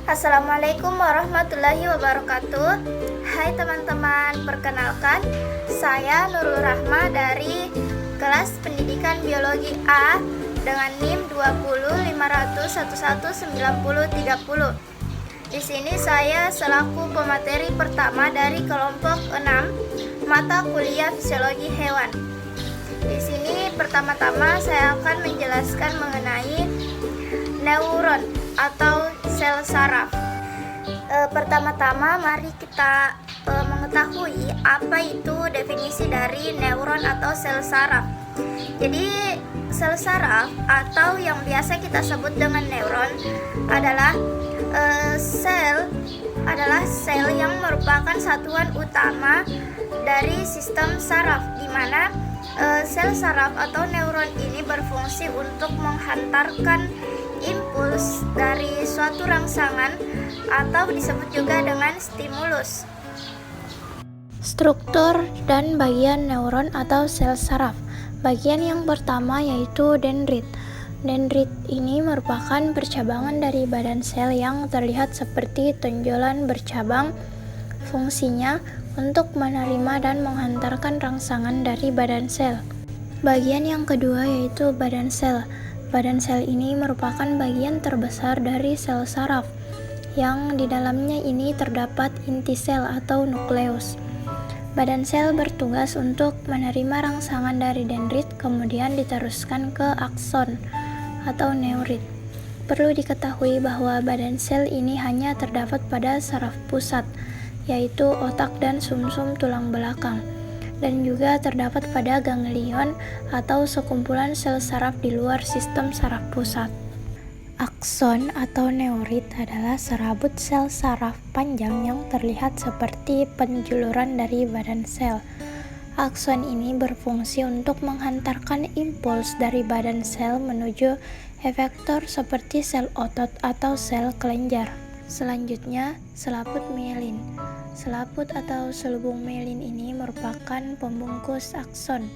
Assalamualaikum warahmatullahi wabarakatuh. Hai teman-teman, perkenalkan saya Nurul Rahma dari kelas pendidikan biologi A dengan NIM 20500119030. Di sini saya selaku pemateri pertama dari kelompok 6 mata kuliah fisiologi hewan. Di sini pertama-tama saya akan menjelaskan mengenai neuron atau sel saraf. Pertama-tama mari kita mengetahui apa itu definisi dari neuron atau sel saraf. Jadi sel saraf atau yang biasa kita sebut dengan neuron adalah sel yang merupakan satuan utama dari sistem saraf, di mana sel saraf atau neuron ini berfungsi untuk menghantarkan impuls dari suatu rangsangan atau disebut juga dengan stimulus. Struktur dan bagian neuron atau sel saraf. Bagian yang pertama yaitu dendrit. Dendrit ini merupakan percabangan dari badan sel yang terlihat seperti tonjolan bercabang. Fungsinya untuk menerima dan menghantarkan rangsangan dari badan sel. Bagian yang kedua yaitu badan sel. Badan sel ini merupakan bagian terbesar dari sel saraf, yang di dalamnya ini terdapat inti sel atau nukleus. Badan sel bertugas untuk menerima rangsangan dari dendrit, kemudian diteruskan ke akson atau neurit. Perlu diketahui bahwa badan sel ini hanya terdapat pada saraf pusat, yaitu otak dan sumsum tulang belakang, dan juga terdapat pada ganglion atau sekumpulan sel saraf di luar sistem saraf pusat. Akson atau neurit adalah serabut sel saraf panjang yang terlihat seperti penjuluran dari badan sel. Akson ini berfungsi untuk menghantarkan impuls dari badan sel menuju efektor seperti sel otot atau sel kelenjar. Selanjutnya, selaput mielin. Selaput atau selubung mielin ini merupakan pembungkus akson,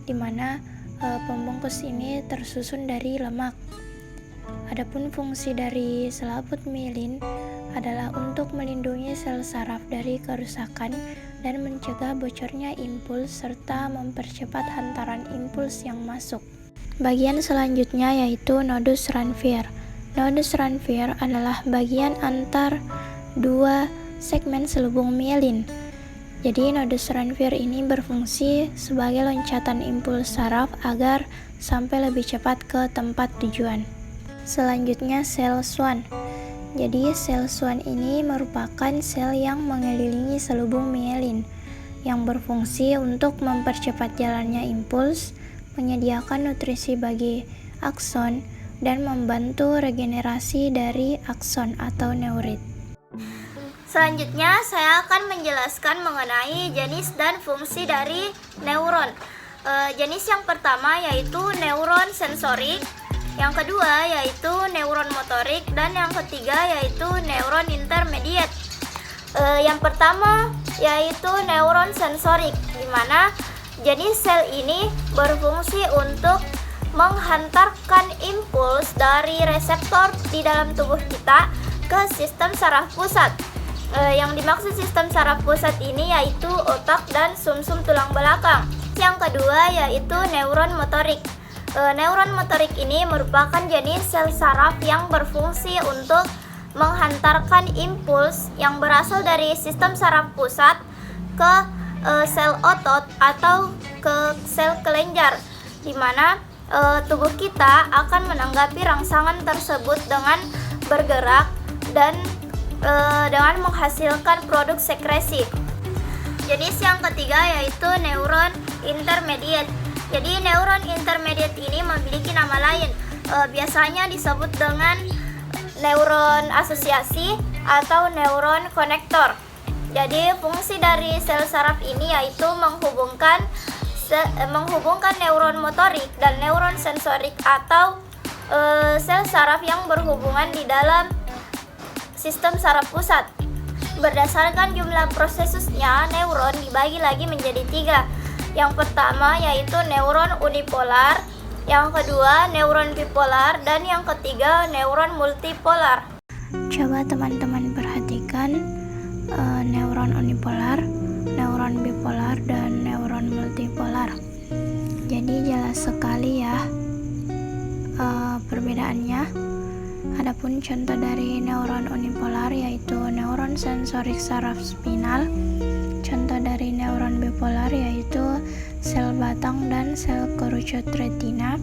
di mana pembungkus ini tersusun dari lemak. Adapun fungsi dari selaput mielin adalah untuk melindungi sel saraf dari kerusakan dan mencegah bocornya impuls serta mempercepat hantaran impuls yang masuk. Bagian selanjutnya yaitu nodus Ranvier. Nodus Ranvier adalah bagian antar dua segmen selubung mielin. Jadi nodus Ranvier ini berfungsi sebagai loncatan impuls saraf agar sampai lebih cepat ke tempat tujuan. Selanjutnya sel Schwann. Jadi sel Schwann ini merupakan sel yang mengelilingi selubung mielin yang berfungsi untuk mempercepat jalannya impuls, menyediakan nutrisi bagi akson, dan membantu regenerasi dari akson atau neurit. Selanjutnya saya akan menjelaskan mengenai jenis dan fungsi dari neuron. Jenis yang pertama yaitu neuron sensorik, yang kedua yaitu neuron motorik, dan yang ketiga yaitu neuron intermediate. Yang pertama yaitu neuron sensorik, di mana jenis sel ini berfungsi untuk menghantarkan impuls dari reseptor di dalam tubuh kita ke sistem saraf pusat. Yang dimaksud sistem saraf pusat ini yaitu otak dan sumsum tulang belakang. Yang kedua yaitu neuron motorik. Neuron motorik ini merupakan jenis sel saraf yang berfungsi untuk menghantarkan impuls yang berasal dari sistem saraf pusat ke sel otot atau ke sel kelenjar, di mana tubuh kita akan menanggapi rangsangan tersebut dengan bergerak dan dengan menghasilkan produk sekresi. Jenis yang ketiga yaitu neuron intermediate. Jadi neuron intermediate ini memiliki nama lain, biasanya disebut dengan neuron asosiasi atau neuron konektor. Jadi fungsi dari sel saraf ini yaitu menghubungkan neuron motorik dan neuron sensorik atau sel saraf yang berhubungan di dalam sistem saraf pusat. Berdasarkan jumlah prosesusnya, neuron dibagi lagi menjadi 3. Yang pertama yaitu neuron unipolar, yang kedua neuron bipolar, dan yang ketiga neuron multipolar. Coba teman-teman perhatikan neuron unipolar, neuron bipolar, dan neuron multipolar. Jadi jelas sekali ya perbedaannya. Adapun contoh dari neuron unipolar yaitu neuron sensorik saraf spinal. Contoh dari neuron bipolar yaitu sel batang dan sel kerucut retina.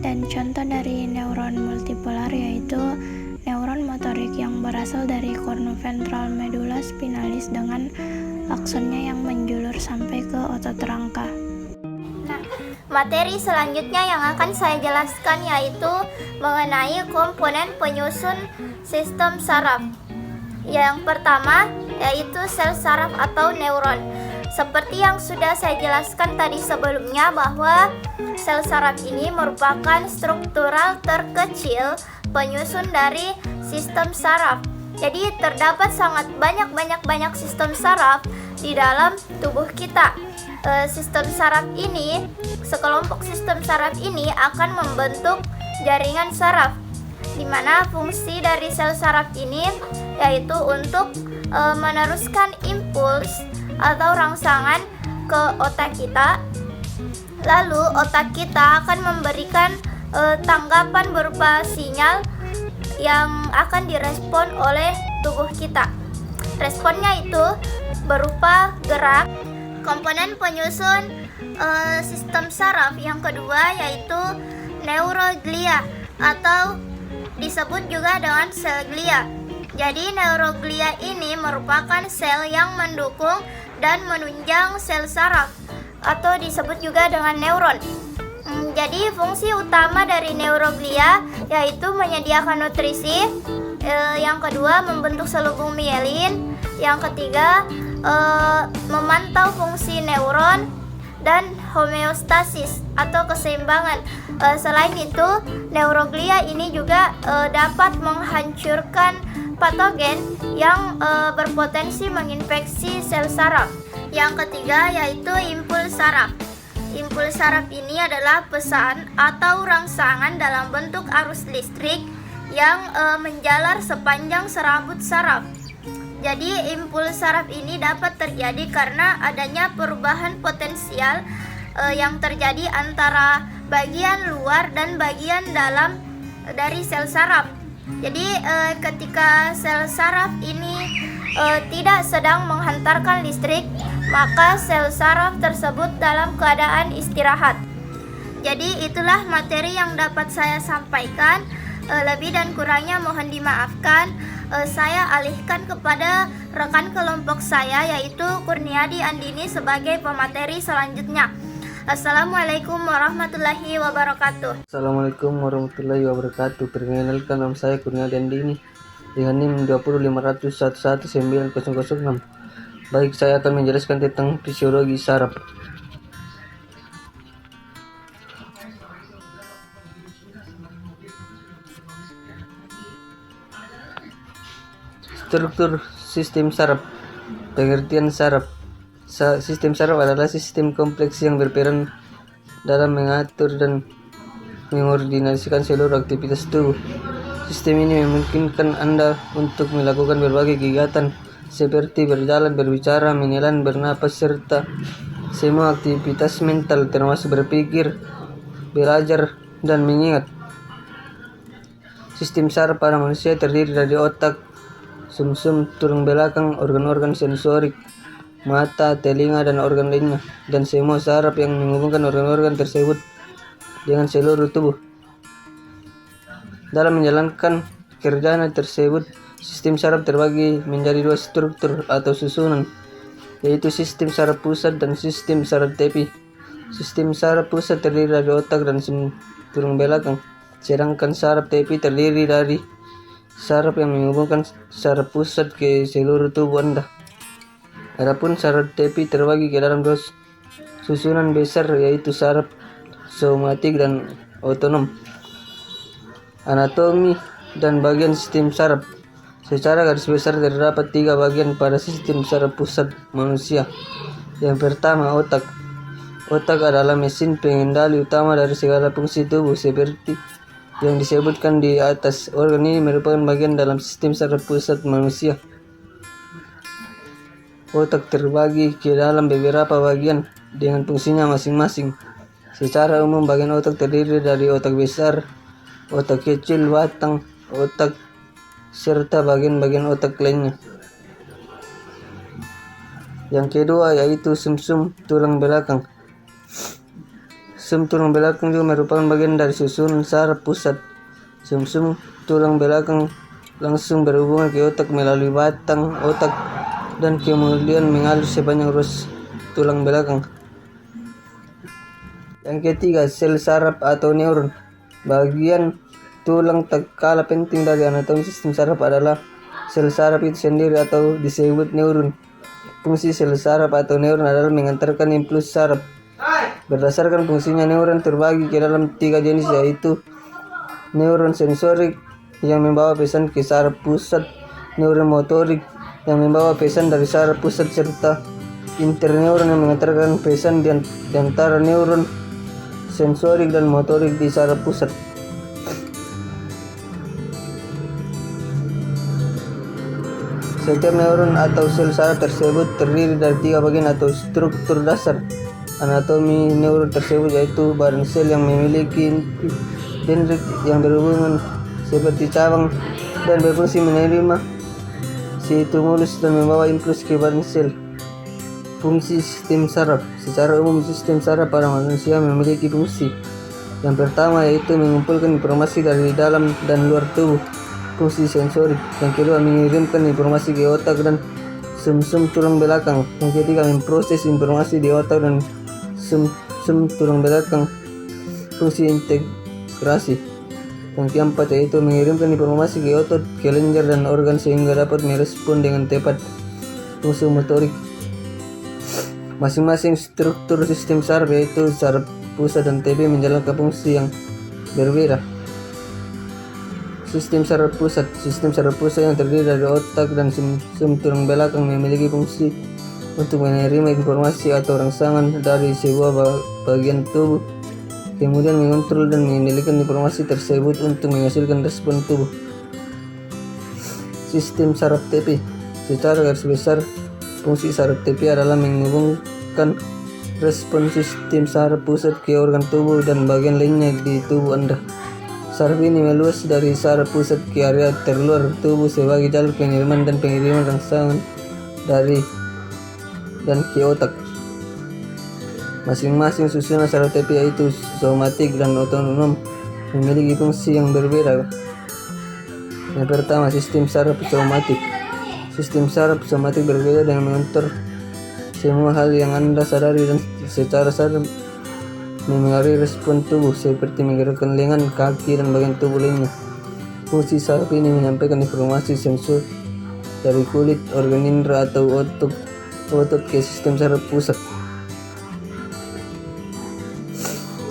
Dan contoh dari neuron multipolar yaitu neuron motorik yang berasal dari cornuventral medulla spinalis dengan aksonnya yang menjulur sampai ke otot rangka. Nah, materi selanjutnya yang akan saya jelaskan yaitu mengenai komponen penyusun sistem saraf. Yang pertama yaitu sel saraf atau neuron. Seperti yang sudah saya jelaskan tadi sebelumnya bahwa sel saraf ini merupakan struktural terkecil penyusun dari sistem saraf. Jadi terdapat sangat banyak sistem saraf di dalam tubuh kita. Sekelompok sistem saraf ini akan membentuk jaringan saraf, di mana fungsi dari sel saraf ini yaitu untuk meneruskan impuls atau rangsangan ke otak kita. Lalu otak kita akan memberikan tanggapan berupa sinyal yang akan direspon oleh tubuh kita. Responnya itu berupa gerak. Komponen penyusun sistem saraf yang kedua yaitu neuroglia atau disebut juga dengan sel glia. Jadi neuroglia ini merupakan sel yang mendukung dan menunjang sel saraf atau disebut juga dengan neuron. Jadi fungsi utama dari neuroglia yaitu menyediakan nutrisi, yang kedua membentuk selubung mielin, yang ketiga memantau fungsi neuron dan homeostasis atau keseimbangan. Selain itu, neuroglia ini juga dapat menghancurkan patogen yang berpotensi menginfeksi sel saraf. Yang ketiga yaitu impuls saraf. Impuls saraf ini adalah pesan atau rangsangan dalam bentuk arus listrik yang menjalar sepanjang serabut saraf. Jadi impuls saraf ini dapat terjadi karena adanya perubahan potensial yang terjadi antara bagian luar dan bagian dalam dari sel saraf. Jadi ketika sel saraf ini tidak sedang menghantarkan listrik, maka sel saraf tersebut dalam keadaan istirahat. Jadi itulah materi yang dapat saya sampaikan. Lebih dan kurangnya mohon dimaafkan. Saya alihkan kepada rekan kelompok saya yaitu Kurniadi Andini sebagai pemateri selanjutnya. Assalamualaikum warahmatullahi wabarakatuh. Assalamualaikum warahmatullahi wabarakatuh. Perkenalkan, nama saya Kurniadi Andini dengan NIM 205111906. Baik, saya akan menjelaskan tentang fisiologi saraf. Struktur sistem saraf. Pengertian saraf. Sistem saraf adalah sistem kompleks yang berperan dalam mengatur dan mengordinasikan seluruh aktivitas tubuh. Sistem ini memungkinkan Anda untuk melakukan berbagai kegiatan seperti berjalan, berbicara, menelan, bernapas, serta semua aktivitas mental termasuk berpikir, belajar, dan mengingat. Sistem saraf pada manusia terdiri dari otak, sumsum tulang belakang, organ-organ sensorik, mata, telinga, dan organ lainnya, dan semua saraf yang menghubungkan organ-organ tersebut dengan seluruh tubuh. Dalam menjalankan kerjanya tersebut, sistem saraf terbagi menjadi dua struktur atau susunan, yaitu sistem saraf pusat dan sistem saraf tepi. Sistem saraf pusat terdiri dari otak dan tulang belakang, sedangkan saraf tepi terdiri dari saraf yang menghubungkan saraf pusat ke seluruh tubuh Anda. Adapun saraf tepi terbagi ke dalam dua susunan besar, yaitu saraf somatik dan otonom. Anatomi dan bagian sistem saraf. Secara garis besar terdapat 3 bagian pada sistem saraf pusat manusia. Yang pertama, otak. Otak adalah mesin pengendali utama dari segala fungsi tubuh seperti Yang disebutkan di atas, organ ini merupakan bagian dalam sistem saraf pusat manusia. Otak terbagi ke dalam beberapa bagian dengan fungsinya masing-masing. Secara umum, bagian otak terdiri dari otak besar, otak kecil, batang otak, serta bagian-bagian otak lainnya. Yang kedua yaitu sumsum tulang belakang. Sum tulang belakang juga merupakan bagian dari susunan saraf pusat. Sumsum tulang belakang langsung berhubungan ke otak melalui batang otak dan kemudian mengalir sepanjang ruas tulang belakang. Yang ketiga, sel saraf atau neuron. Bagian tulang tak kalah penting dari anatomi sistem saraf adalah sel saraf itu sendiri atau disebut neuron. Fungsi sel saraf atau neuron adalah mengantarkan impuls saraf. Berdasarkan fungsinya, neuron terbagi ke dalam 3 jenis, yaitu neuron sensorik yang membawa pesan ke saraf pusat, neuron motorik yang membawa pesan dari saraf pusat, serta interneuron yang mengantarkan pesan di antara neuron sensorik dan motorik di saraf pusat. Setiap neuron atau sel saraf tersebut terdiri dari 3 bagian atau struktur dasar. Anatomi neuron tersebut yaitu badan sel yang memiliki dendrit yang berhubungan seperti cabang dan berfungsi menerima stimulus dan membawa impuls ke badan sel. Fungsi sistem saraf. Secara umum, sistem saraf pada manusia memiliki fungsi. Yang pertama yaitu mengumpulkan informasi dari dalam dan luar tubuh, fungsi sensorik. Yang kedua, mengirimkan informasi ke otak dan sumsum tulang belakang. Yang ketiga, memproses informasi di otak dan sumsum tulang belakang, fungsi integrasi. Yang keempat yaitu mengirimkan informasi ke otot, kelenjar dan organ sehingga dapat merespon dengan tepat, fungsi motorik. Masing-masing struktur sistem saraf yaitu saraf pusat dan TP menjalankan fungsi yang berbeda. Sistem saraf pusat. Sistem saraf pusat yang terdiri dari otak dan sumsum tulang belakang memiliki fungsi untuk menerima informasi atau rangsangan dari sebuah bagian tubuh, kemudian mengontrol dan mengendalikan informasi tersebut untuk menghasilkan respon tubuh. Sistem saraf TP. Secara garis besar, fungsi saraf TP adalah menghubungkan respon sistem saraf pusat ke organ tubuh dan bagian lainnya di tubuh Anda. Saraf ini meluas dari saraf pusat ke area terluar tubuh sebagai jalur pengiriman dan pengiriman rangsangan dari dan ke otak. Masing-masing susunan saraf TP yaitu somatik dan otonom memiliki fungsi yang berbeda. Yang pertama, sistem saraf somatik. Sistem saraf somatik berbeda dengan mengatur semua hal yang Anda sadari dan secara sadar memengaruhi respon tubuh seperti menggerakkan lengan, kaki, dan bagian tubuh lainnya. Fungsi saraf ini menyampaikan informasi sensor dari kulit, organ indera atau otot ke sistem saraf pusat.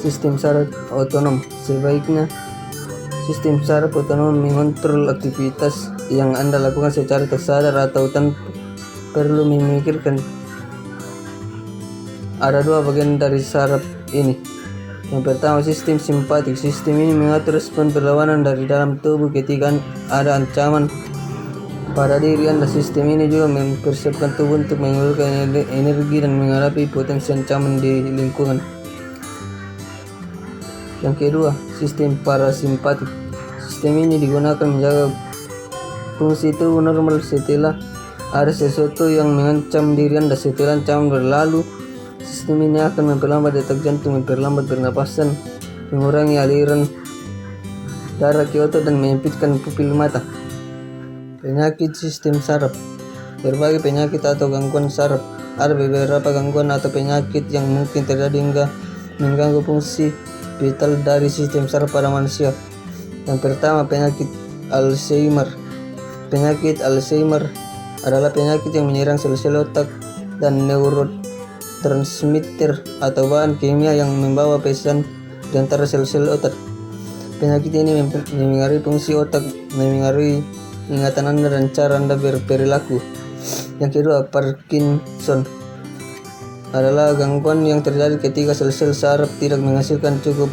Sistem saraf otonom. Sebaiknya sistem saraf otonom mengontrol aktivitas yang Anda lakukan secara tak sadar atau tanpa perlu memikirkan. Ada 2 bagian dari saraf ini. Yang pertama, sistem simpatik. Sistem ini mengatur respon perlawanan dari dalam tubuh ketika ada ancaman pada diri Anda. Sistem ini juga mempersiapkan tubuh untuk mengeluarkan energi dan menghadapi potensi ancaman di lingkungan. Yang kedua, sistem parasimpatik. Sistem ini digunakan menjaga fungsi tubuh normal setelah ada sesuatu yang mengancam diri Anda. Setelah ancaman berlalu, sistem ini akan memperlambat detak jantung, memperlambat pernapasan, mengurangi aliran darah ke otot, dan menyempitkan pupil mata. Penyakit sistem saraf. Berbagai penyakit atau gangguan saraf. Ada beberapa gangguan atau penyakit yang mungkin terjadi hingga mengganggu fungsi vital dari sistem saraf pada manusia. Yang pertama, penyakit Alzheimer. Penyakit Alzheimer adalah penyakit yang menyerang sel-sel otak dan neurotransmitter atau bahan kimia yang membawa pesan di antara sel-sel otak. Penyakit ini memengaruhi fungsi otak, memengaruhi ingatan Anda dan cara Anda berperilaku. Yang kedua, Parkinson adalah gangguan yang terjadi ketika sel-sel saraf tidak menghasilkan cukup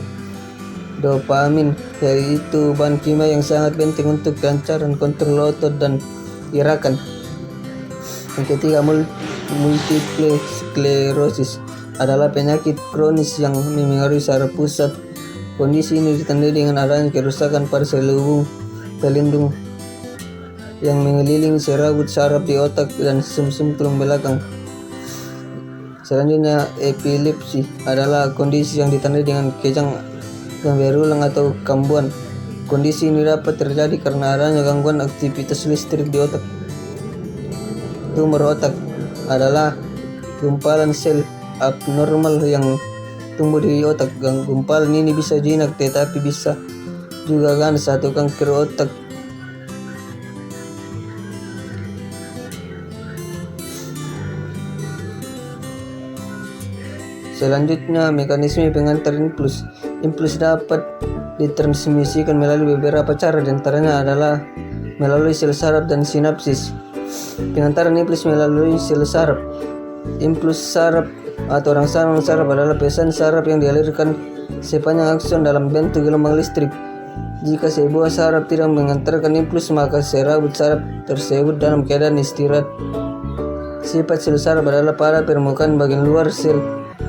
dopamin, yaitu bahan kimia yang sangat penting untuk kelancaran kontrol otot dan gerakan. Yang ketiga, multiple sklerosis adalah penyakit kronis yang memengaruhi saraf pusat. Kondisi ini ditandai dengan adanya kerusakan pada sel hubung pelindung yang mengelilingi serabut saraf di otak dan sumsum tulang belakang. Selanjutnya, epilepsi adalah kondisi yang ditandai dengan kejang berulang atau kambuhan. Kondisi ini dapat terjadi karena adanya gangguan aktivitas listrik di otak. Tumor otak adalah gumpalan sel abnormal yang tumbuh di otak. Gumpalan ini bisa jinak tetapi bisa juga ganas atau kanker otak. Selanjutnya, mekanisme pengantar impuls. Impuls dapat ditransmisikan melalui beberapa cara, diantaranya adalah melalui sel saraf dan sinapsis. Pengantaran impuls melalui sel saraf. Impuls saraf atau rangsangan saraf adalah pesan saraf yang dialirkan sepanjang akson dalam bentuk gelombang listrik. Jika sebuah saraf tidak mengantarkan impuls, maka serabut saraf tersebut dalam keadaan istirahat. Sifat sel saraf adalah pada permukaan bagian luar sel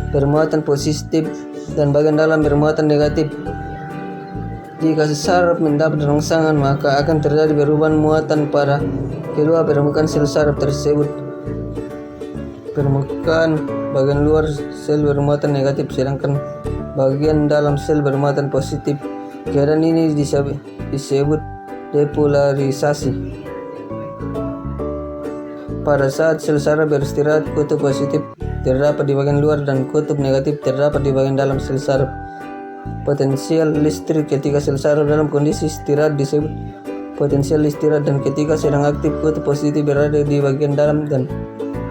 bermuatan positif dan bagian dalam bermuatan negatif. Jika saraf mendapat rangsangan, maka akan terjadi perubahan muatan pada kedua permukaan sel saraf tersebut. Permukaan bagian luar sel bermuatan negatif, sedangkan bagian dalam sel bermuatan positif. Keadaan ini disebut depolarisasi. Pada saat sel saraf beristirahat, kutub positif terdapat di bagian luar dan kutub negatif terdapat di bagian dalam sel saraf. Potensial listrik ketika sel saraf dalam kondisi istirahat disebut potensial istirahat, dan ketika sedang aktif, kutub positif berada di bagian dalam dan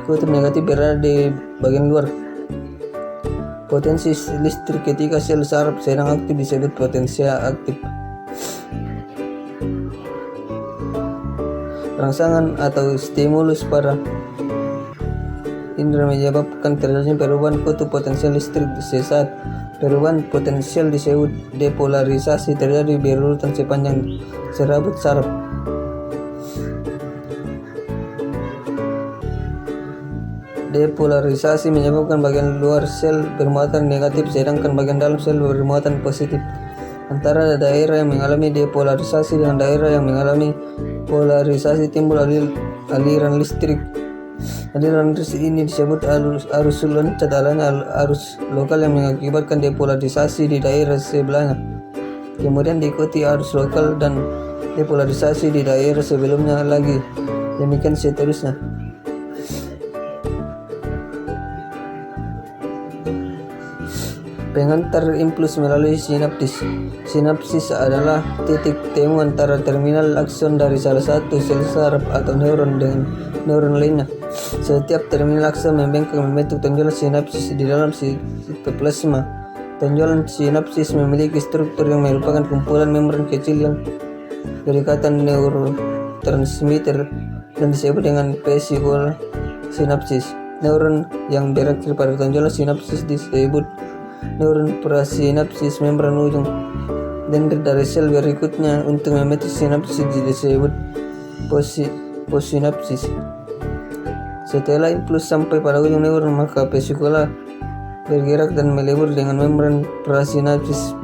kutub negatif berada di bagian luar. Potensi listrik ketika sel saraf sedang aktif disebut potensial aktif. Rangsangan atau stimulus pada indera menyebabkan terjadinya perubahan kutub potensial listrik. Sesaat perubahan potensial disebut depolarisasi terjadi berurutan sepanjang serabut saraf. Depolarisasi menyebabkan bagian luar sel bermuatan negatif sedangkan bagian dalam sel bermuatan positif. Antara daerah yang mengalami depolarisasi dengan daerah yang mengalami polarisasi timbul aliran listrik. Aliran listrik ini disebut arus loncat, adanya arus lokal yang mengakibatkan depolarisasi di daerah sebelahnya. Kemudian diikuti arus lokal dan depolarisasi di daerah sebelumnya lagi. Demikian seterusnya. Pengantar impuls melalui sinapsis. Sinapsis adalah titik temu antara terminal akson dari salah satu sel saraf atau neuron dengan neuron lainnya. Setiap terminal akson membengkak membentuk tonjolan sinapsis di dalam sitoplasma. Tonjolan sinapsis memiliki struktur yang merupakan kumpulan membran kecil yang berikatan neurotransmitter dan disebut dengan vesikul sinapsis. Neuron yang berakhir pada tonjolan sinapsis disebut neuron prasinapsis. Membran ujung dendrit dari sel berikutnya untuk membentuk sinapsis disebut postsinapsis. Setelah impuls sampai pada ujung neuron, maka vesikula bergerak dan melebur dengan membran prasinapsis.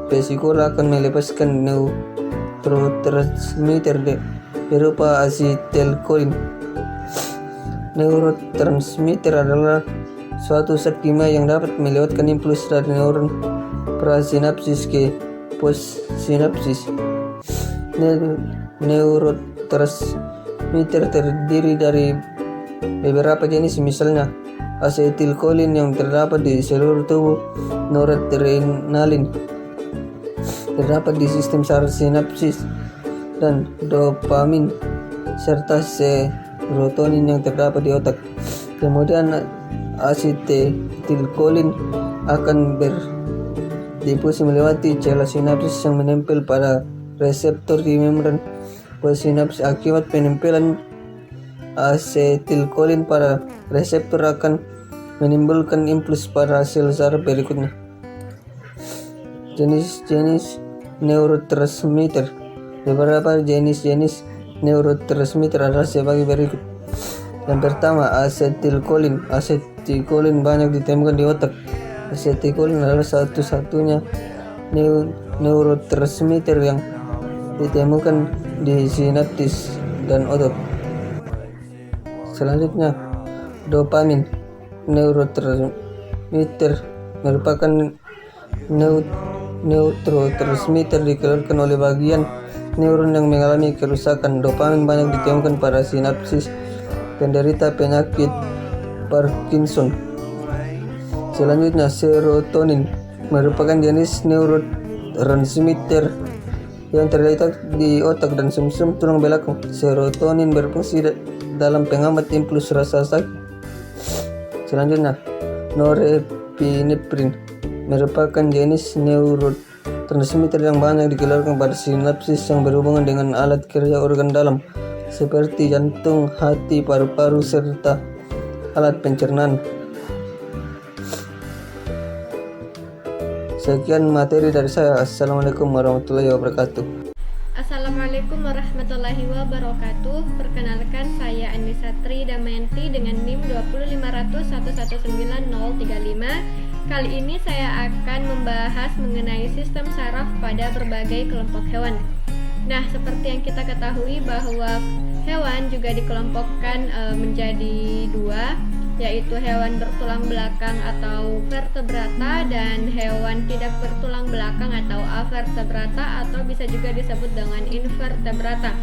Vesikula akan melepaskan neurotransmitter berupa asetilkolin. Neurotransmitter adalah suatu zat kimia yang dapat melewatkan impuls dari neuron prasinapsis ke postsinapsis. Neurotransmitter terdiri dari beberapa jenis, misalnya asetilkolin yang terdapat di seluruh tubuh, noradrenalin terdapat di sistem saraf sinapsis, dan dopamin serta serotonin yang terdapat di otak. Kemudian asetilkolin akan berdifusi melewati celah sinapsis yang menempel pada reseptor di membran postsinapsis. Akibat penempelan asetilkolin pada reseptor akan menimbulkan impuls pada sel saraf berikutnya. Jenis-jenis neurotransmitter. Beberapa jenis-jenis neurotransmitter adalah sebagai berikut. Yang pertama, asetilkolin. Asetilkolin banyak ditemukan di otak. Asetilkolin adalah satu-satunya neurotransmitter yang ditemukan di sinapsis dan otot. Selanjutnya, dopamin. Neurotransmitter merupakan neurotransmitter dikeluarkan oleh bagian neuron yang mengalami kerusakan. Dopamin banyak ditemukan pada sinapsis penderita penyakit Parkinson. Selanjutnya, serotonin merupakan jenis neurotransmitter yang terletak di otak dan sumsum tulang belakang. Serotonin berfungsi dalam penghambat impuls rasa sakit. Selanjutnya, norepinefrin merupakan jenis neurotransmitter yang banyak dikeluarkan pada sinapsis yang berhubungan dengan alat kerja organ dalam seperti jantung, hati, paru-paru, serta alat pencernaan. Sekian materi dari saya. Assalamualaikum warahmatullahi wabarakatuh. Assalamualaikum warahmatullahi wabarakatuh. Perkenalkan, saya Anissa Tri Damayanti dengan NIM 20500119035. Kali ini saya akan membahas mengenai sistem saraf pada berbagai kelompok hewan. Nah, seperti yang kita ketahui bahwa hewan juga dikelompokkan menjadi dua, yaitu hewan bertulang belakang atau vertebrata dan hewan tidak bertulang belakang atau avertebrata, atau bisa juga disebut dengan invertebrata.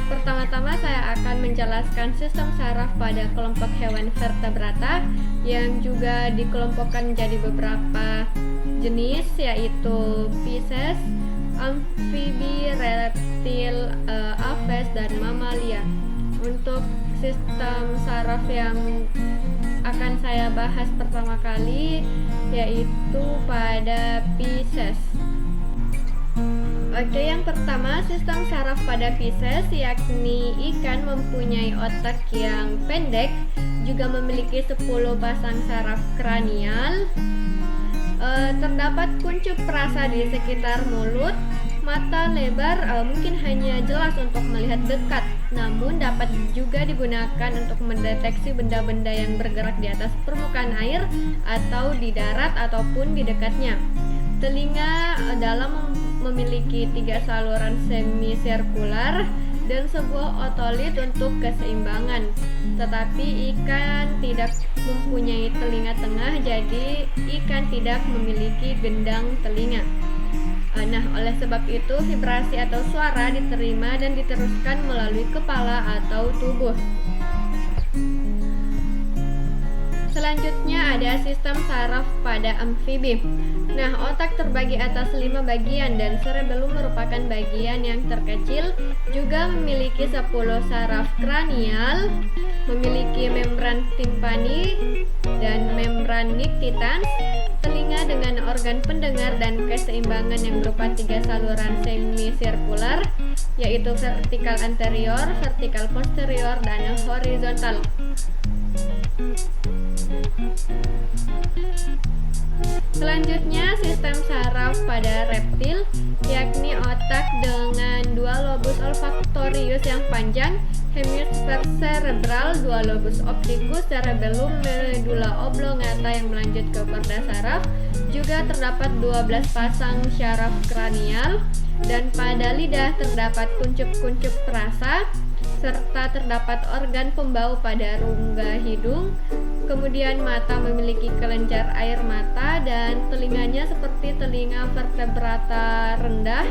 Pertama-tama saya akan menjelaskan sistem saraf pada kelompok hewan vertebrata yang juga dikelompokkan menjadi beberapa jenis, yaitu Pisces, amfibi, reptil, aves, dan mamalia. Untuk sistem saraf yang akan saya bahas pertama kali yaitu pada Pisces. Oke, yang pertama, sistem saraf pada Pisces, yakni ikan mempunyai otak yang pendek, juga memiliki 10 pasang saraf kranial. Terdapat kuncup perasa di sekitar mulut. Mata lebar mungkin hanya jelas untuk melihat dekat, namun dapat juga digunakan untuk mendeteksi benda-benda yang bergerak di atas permukaan air atau di darat ataupun di dekatnya. Telinga dalam memiliki 3 saluran semisirkular dan sebuah otolit untuk keseimbangan. Tetapi ikan tidak mempunyai telinga tengah, jadi ikan tidak memiliki gendang telinga. Nah, oleh sebab itu vibrasi atau suara diterima dan diteruskan melalui kepala atau tubuh. Selanjutnya ada sistem saraf pada amfibi. Nah, otak terbagi atas 5 bagian dan cerebellum merupakan bagian yang terkecil, juga memiliki 10 saraf kranial, memiliki membran timpani dan membran nictitans, telinga dengan organ pendengar dan keseimbangan yang berupa 3 saluran semisirkular, yaitu vertikal anterior, vertikal posterior, dan horizontal. Selanjutnya, sistem saraf pada reptil, yakni otak dengan 2 lobus olfaktorius yang panjang, hemisfer cerebral, 2 lobus opticus, cerebellum, medulla oblongata yang melanjut ke korda saraf. Juga terdapat 12 pasang syaraf kranial, dan pada lidah terdapat kuncup-kuncup perasa, serta terdapat organ pembau pada rongga hidung. Kemudian mata memiliki kelenjar air mata dan telinganya seperti telinga vertebrata rendah,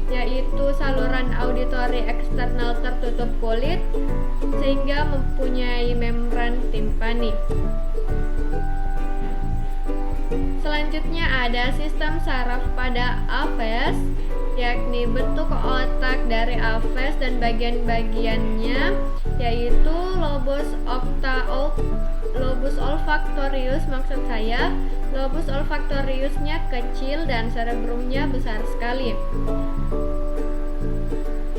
yaitu saluran auditori eksternal tertutup kulit sehingga mempunyai membran timpani. Selanjutnya ada sistem saraf pada aves, yakni bentuk otak dari aves dan bagian-bagiannya, yaitu lobus olfaktorius. Maksud saya, lobus olfaktoriusnya kecil dan cerebrumnya besar sekali.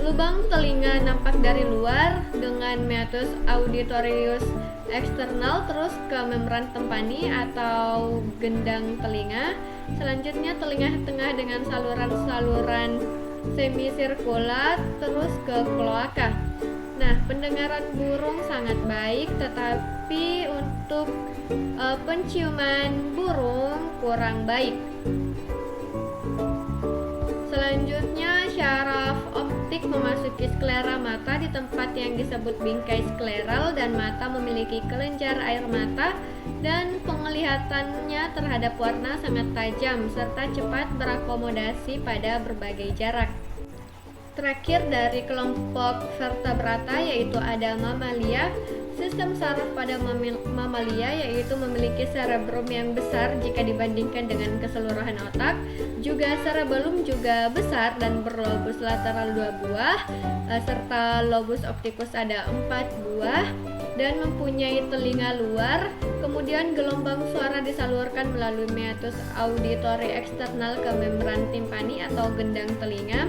Lubang telinga nampak dari luar dengan meatus auditorius eksternal terus ke membran timpani atau gendang telinga. Selanjutnya telinga tengah dengan saluran-saluran semisirkular terus ke kloaka. Nah, pendengaran burung sangat baik, tetapi untuk penciuman burung kurang baik. Selanjutnya, syaraf optik memasuki sklera mata di tempat yang disebut bingkai skleral, dan mata memiliki kelenjar air mata dan penglihatannya terhadap warna sangat tajam serta cepat berakomodasi pada berbagai jarak. Terakhir dari kelompok vertebrata yaitu ada mamalia. Sistem saraf pada mamalia yaitu memiliki cerebrum yang besar jika dibandingkan dengan keseluruhan otak. Juga cerebellum juga besar dan berlobus lateral 2 buah, serta lobus opticus ada 4 buah dan mempunyai telinga luar. Kemudian gelombang suara disalurkan melalui meatus auditory eksternal ke membran timpani atau gendang telinga.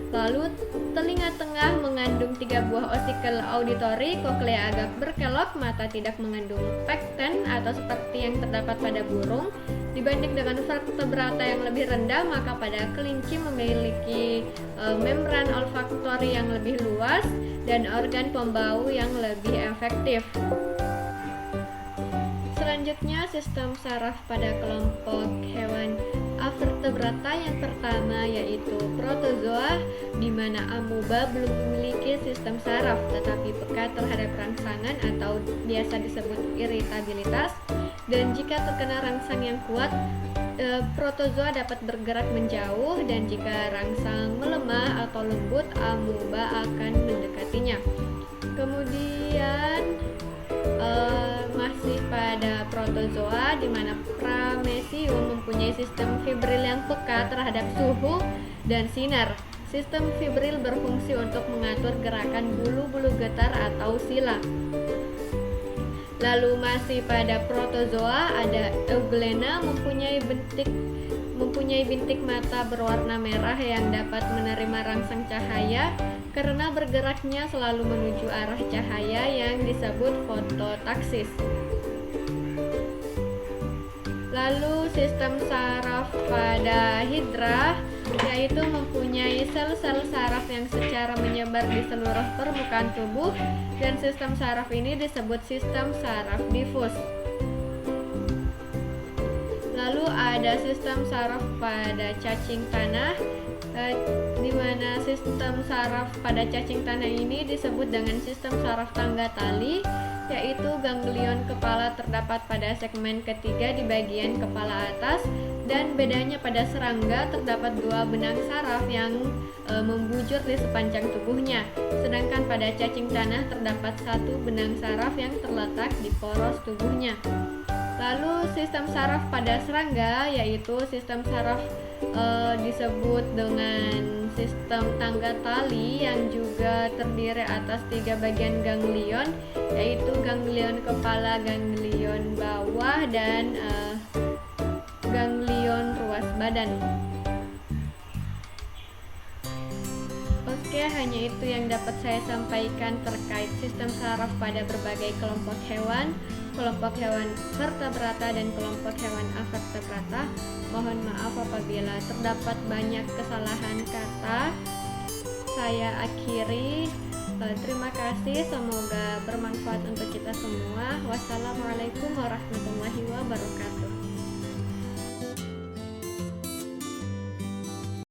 Lalu telinga tengah mengandung 3 buah osikel auditori, koklea agak berkelok, mata tidak mengandung pekten atau seperti yang terdapat pada burung. Dibanding dengan vertebrata yang lebih rendah, maka pada kelinci memiliki membran olfaktori yang lebih luas dan organ pembau yang lebih efektif. Selanjutnya, sistem saraf pada kelompok hewan avertebrata yang pertama yaitu protozoa, di mana amoeba belum memiliki sistem saraf tetapi peka terhadap rangsangan atau biasa disebut iritabilitas, dan jika terkena rangsang yang kuat, protozoa dapat bergerak menjauh, dan jika rangsang melemah atau lembut, amoeba akan mendekatinya. Kemudian masih pada protozoa, di mana pramecium mempunyai sistem fibril yang peka terhadap suhu dan sinar. Sistem fibril berfungsi untuk mengatur gerakan bulu-bulu getar atau sila. Lalu masih pada protozoa ada euglena, mempunyai bintik mata berwarna merah yang dapat menerima rangsang cahaya karena bergeraknya selalu menuju arah cahaya yang disebut fototaksis. Lalu sistem saraf pada hidra yaitu mempunyai sel-sel saraf yang secara menyebar di seluruh permukaan tubuh, dan sistem saraf ini disebut sistem saraf difus. Lalu ada sistem saraf pada cacing tanah, di mana sistem saraf pada cacing tanah ini disebut dengan sistem saraf tangga tali, yaitu ganglion kepala terdapat pada segmen ketiga di bagian kepala atas, dan bedanya pada serangga terdapat 2 benang saraf yang membujur di sepanjang tubuhnya, sedangkan pada cacing tanah terdapat 1 benang saraf yang terletak di poros tubuhnya. Lalu sistem saraf pada serangga yaitu sistem saraf disebut dengan sistem tangga tali yang juga terdiri atas 3 bagian ganglion, yaitu ganglion kepala, ganglion bawah, dan ganglion ruas badan. Oke, hanya itu yang dapat saya sampaikan terkait sistem saraf pada berbagai kelompok hewan vertebrata dan kelompok hewan avertebrata. Mohon maaf apabila terdapat banyak kesalahan kata. Saya akhiri. Terima kasih, semoga bermanfaat untuk kita semua. Wassalamualaikum warahmatullahi wabarakatuh.